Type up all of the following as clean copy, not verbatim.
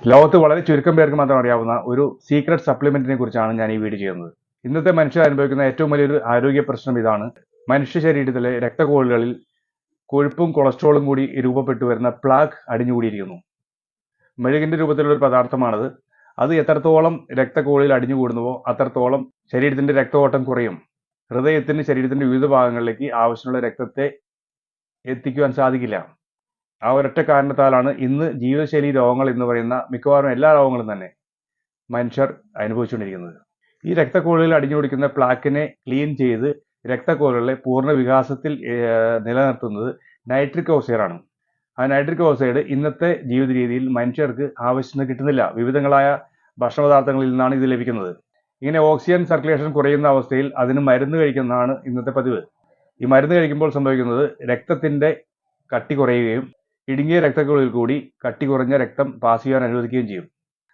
ലോകത്ത് വളരെ ചുരുക്കം പേർക്ക് മാത്രം അറിയാവുന്ന ഒരു സീക്രട്ട് സപ്ലിമെന്റിനെ കുറിച്ചാണ് ഞാൻ ഈ വീഡിയോ ചെയ്യുന്നത്. ഇന്നത്തെ മനുഷ്യർ അനുഭവിക്കുന്ന ഏറ്റവും വലിയൊരു ആരോഗ്യ പ്രശ്നം ഇതാണ്. മനുഷ്യ ശരീരത്തിലെ രക്തക്കുഴലുകളിൽ കൊഴുപ്പും കൊളസ്ട്രോളും കൂടി രൂപപ്പെട്ടു വരുന്ന പ്ലാക്ക് അടിഞ്ഞുകൂടിയിരിക്കുന്നു. മെഴുകിന്റെ രൂപത്തിലുള്ള ഒരു പദാർത്ഥമാണത്. അത് എത്രത്തോളം രക്തക്കുഴലിൽ അടിഞ്ഞുകൂടുന്നുവോ അത്രത്തോളം ശരീരത്തിന്റെ രക്തഓട്ടം കുറയും. ഹൃദയത്തിന് ശരീരത്തിന്റെ വിവിധ ഭാഗങ്ങളിലേക്ക് ആവശ്യമുള്ള രക്തത്തെ എത്തിക്കുവാൻ സാധിക്കില്ല. ആ ഒരൊറ്റ കാരണത്താലാണ് ഇന്ന് ജീവിതശൈലി രോഗങ്ങൾ എന്ന് പറയുന്ന മിക്കവാറും എല്ലാ രോഗങ്ങളും തന്നെ മനുഷ്യർ അനുഭവിച്ചുകൊണ്ടിരിക്കുന്നത്. ഈ രക്തക്കുഴലിൽ അടിഞ്ഞുപിടിക്കുന്ന പ്ലാക്കിനെ ക്ലീൻ ചെയ്ത് രക്തക്കുഴലുകളെ പൂർണ്ണ വികാസത്തിൽ നിലനിർത്തുന്നത് നൈട്രിക് ഓക്സൈഡാണ്. ആ നൈട്രിക് ഓക്സൈഡ് ഇന്നത്തെ ജീവിത രീതിയിൽ മനുഷ്യർക്ക് ആവശ്യത്തിന് കിട്ടുന്നില്ല. വിവിധങ്ങളായ ഭക്ഷണപദാർത്ഥങ്ങളിൽ നിന്നാണ് ഇത് ലഭിക്കുന്നത്. ഇങ്ങനെ ഓക്സിജൻ സർക്കുലേഷൻ കുറയുന്ന അവസ്ഥയിൽ അതിന് മരുന്ന് കഴിക്കുന്നതാണ് ഇന്നത്തെ പതിവ്. ഈ മരുന്ന് കഴിക്കുമ്പോൾ സംഭവിക്കുന്നത് രക്തത്തിന്റെ കട്ടി കുറയുകയും ഇടുങ്ങിയ രക്തക്കുഴലിൽ കൂടി കട്ടി കുറഞ്ഞ രക്തം പാസ് ചെയ്യാൻ അനുവദിക്കുകയും ചെയ്യും.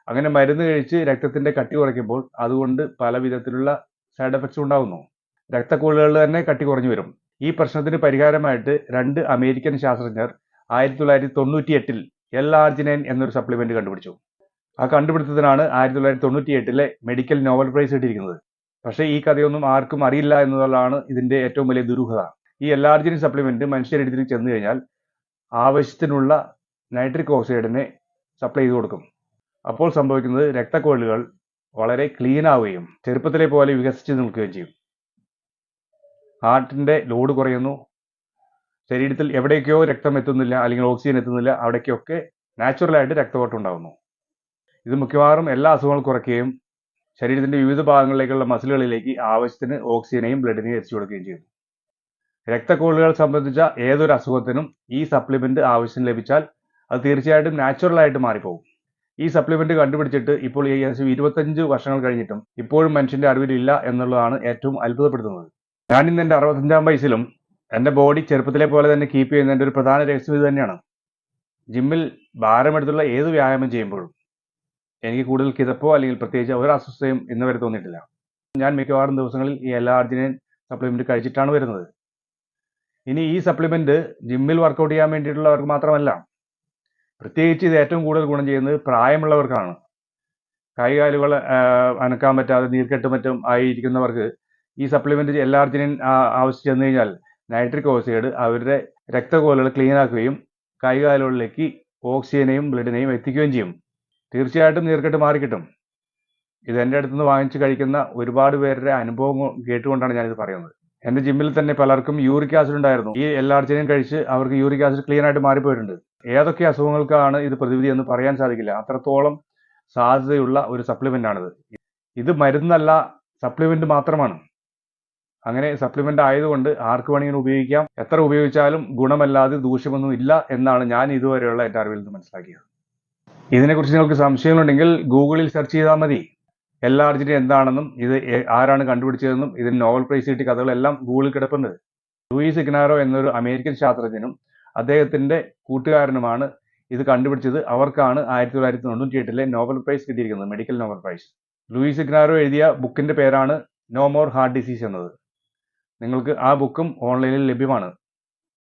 അങ്ങനെ മരുന്ന് കഴിച്ച് രക്തത്തിന്റെ കട്ടി കുറയ്ക്കുമ്പോൾ അതുകൊണ്ട് പല വിധത്തിലുള്ള സൈഡ് എഫക്ട്സ് ഉണ്ടാകുന്നു. രക്തക്കുഴലുകളിൽ തന്നെ കട്ടി കുറഞ്ഞു വരും. ഈ പ്രശ്നത്തിന് പരിഹാരമായിട്ട് 2 അമേരിക്കൻ ശാസ്ത്രജ്ഞർ 1998 L-Arginine എന്നൊരു സപ്ലിമെന്റ് കണ്ടുപിടിച്ചു. ആ കണ്ടുപിടുത്തത്തിനാണ് 1998 മെഡിക്കൽ നോബൽ പ്രൈസ് കിട്ടിയിരിക്കുന്നത്. പക്ഷേ ഈ കഥയൊന്നും ആർക്കും അറിയില്ല എന്നുള്ളതാണ് ഇതിന്റെ ഏറ്റവും വലിയ ദുരൂഹത. ഈ L-Arginine സപ്ലിമെന്റ് മനുഷ്യ ശരീരത്തിൽ ചെന്ന് കഴിഞ്ഞാൽ ആവശ്യത്തിനുള്ള നൈട്രിക് ഓക്സൈഡിനെ സപ്ലൈ ചെയ്ത് കൊടുക്കും. അപ്പോൾ സംഭവിക്കുന്നത് രക്തക്കുഴലുകൾ വളരെ ക്ലീൻ ആവുകയും ചെറുപ്പത്തിലെ പോലെ വികസിച്ച് നിൽക്കുകയും ചെയ്യും. ഹാർട്ടിന്റെ ലോഡ് കുറയുന്നു. ശരീരത്തിൽ എവിടേക്കോ രക്തം എത്തുന്നില്ല അല്ലെങ്കിൽ ഓക്സിജൻ എത്തുന്നില്ല, അവിടേക്കൊക്കെ നാച്ചുറലായിട്ട് രക്തഓട്ടം ഉണ്ടാകുന്നു. ഇത് മിക്കവാറും എല്ലാ അസുഖങ്ങളും കുറയ്ക്കുകയും ശരീരത്തിന്റെ വിവിധ ഭാഗങ്ങളിലേക്കുള്ള മസിലുകളിലേക്ക് ആവശ്യത്തിന് ഓക്സിജനെയും ബ്ലഡിനെയും എത്തിച്ചു കൊടുക്കുകയും ചെയ്യുന്നു. രക്തക്കുഴലുകൾ സംബന്ധിച്ച ഏതൊരു അസുഖത്തിനും ഈ സപ്ലിമെന്റ് ആവശ്യം ലഭിച്ചാൽ അത് തീർച്ചയായിട്ടും നാച്ചുറലായിട്ട് മാറിപ്പോകും. ഈ സപ്ലിമെന്റ് കണ്ടുപിടിച്ചിട്ട് ഇപ്പോൾ ഏകദേശം 25 വർഷങ്ങൾ കഴിഞ്ഞിട്ടും ഇപ്പോഴും മനുഷ്യന്റെ അറിവിലില്ല എന്നുള്ളതാണ് ഏറ്റവും അത്ഭുതപ്പെടുത്തുന്നത്. ഞാൻ ഇന്ന് എൻ്റെ 65-ാം വയസ്സിലും എൻ്റെ ബോഡി ചെറുപ്പത്തിലെ പോലെ തന്നെ കീപ്പ് ചെയ്യുന്നതിൻ്റെ ഒരു പ്രധാന രഹസ്യം ഇത് തന്നെയാണ്. ജിമ്മിൽ ഭാരമെടുത്തുള്ള ഏത് വ്യായാമം ചെയ്യുമ്പോഴും എനിക്ക് കൂടുതൽ കിതപ്പോ അല്ലെങ്കിൽ പ്രത്യേകിച്ച് ഒരു അസ്വസ്ഥതയും ഇന്ന് വരെ തോന്നിയിട്ടില്ല. ഞാൻ മിക്കവാറും ദിവസങ്ങളിൽ ഈ L-Arginine സപ്ലിമെന്റ് കഴിച്ചിട്ടാണ് വരുന്നത്. ഇനി ഈ സപ്ലിമെന്റ് ജിമ്മിൽ വർക്കൗട്ട് ചെയ്യാൻ വേണ്ടിയിട്ടുള്ളവർക്ക് മാത്രമല്ല, പ്രത്യേകിച്ച് ഇത് ഏറ്റവും കൂടുതൽ ഗുണം ചെയ്യുന്നത് പ്രായമുള്ളവർക്കാണ്. കൈകാലുകൾ അനക്കാൻ പറ്റാതെ നീർക്കെട്ടും മറ്റും ആയിരിക്കുന്നവർക്ക് ഈ സപ്ലിമെന്റ് L-Arginine ആവശ്യം ചെന്ന് കഴിഞ്ഞാൽ നൈട്രിക് ഓക്സൈഡ് അവരുടെ രക്തക്കുഴലുകൾ ക്ലീൻ ആക്കുകയും കൈകാലുകളിലേക്ക് ഓക്സിജനെയും ബ്ലഡിനെയും എത്തിക്കുകയും ചെയ്യും. തീർച്ചയായിട്ടും നീർക്കെട്ട് മാറിക്കിട്ടും. ഇത് എൻ്റെ അടുത്തുനിന്ന് വാങ്ങിച്ച് കഴിക്കുന്ന ഒരുപാട് പേരുടെ അനുഭവം കേട്ടുകൊണ്ടാണ് ഞാനിത് പറയുന്നത്. എൻ്റെ ജിമ്മിൽ തന്നെ പലർക്കും യൂറിക് ആസിഡ് ഉണ്ടായിരുന്നു. ഈ L-Arginine കഴിച്ച് അവർക്ക് യൂറിക് ആസിഡ് ക്ലീൻ ആയിട്ട് മാറിപ്പോയിട്ടുണ്ട്. ഏതൊക്കെ അസുഖങ്ങൾക്കാണ് ഇത് പ്രതിവിധി എന്ന് പറയാൻ സാധിക്കില്ല. അത്രത്തോളം സാധ്യതയുള്ള ഒരു സപ്ലിമെന്റ് ആണിത്. ഇത് മരുന്നല്ല, സപ്ലിമെന്റ് മാത്രമാണ്. അങ്ങനെ സപ്ലിമെന്റ് ആയതുകൊണ്ട് ആർക്ക് വേണമെങ്കിലും ഉപയോഗിക്കാം. എത്ര ഉപയോഗിച്ചാലും ഗുണമല്ലാതെ ദൂഷ്യമൊന്നും ഇല്ല എന്നാണ് ഞാൻ ഇതുവരെയുള്ള എൻ്റെ അറിവിൽ നിന്ന് മനസ്സിലാക്കിയത്. ഇതിനെക്കുറിച്ച് നിങ്ങൾക്ക് സംശയങ്ങളുണ്ടെങ്കിൽ ഗൂഗിളിൽ സെർച്ച് ചെയ്താൽ മതി. L-Arginine എന്താണെന്നും ഇത് ആരാണ് കണ്ടുപിടിച്ചതെന്നും ഇതിന് നോബൽ പ്രൈസ് കിട്ടിയ കഥകളെല്ലാം ഗൂഗിളിൽ കിടപ്പുണ്ട്. ലൂയിസ് ഇഗ്നാരോ എന്നൊരു അമേരിക്കൻ ശാസ്ത്രജ്ഞനും അദ്ദേഹത്തിന്റെ കൂട്ടുകാരനുമാണ് ഇത് കണ്ടുപിടിച്ചത്. അവർക്കാണ് 1998 നോബൽ പ്രൈസ് കിട്ടിയിരിക്കുന്നത്, മെഡിക്കൽ നോബൽ പ്രൈസ്. ലൂയിസ് ഇഗ്നാരോ എഴുതിയ ബുക്കിന്റെ പേരാണ് നോ മോർ ഹാർട്ട് ഡിസീസ് എന്നത്. നിങ്ങൾക്ക് ആ ബുക്കും ഓൺലൈനിൽ ലഭ്യമാണ്.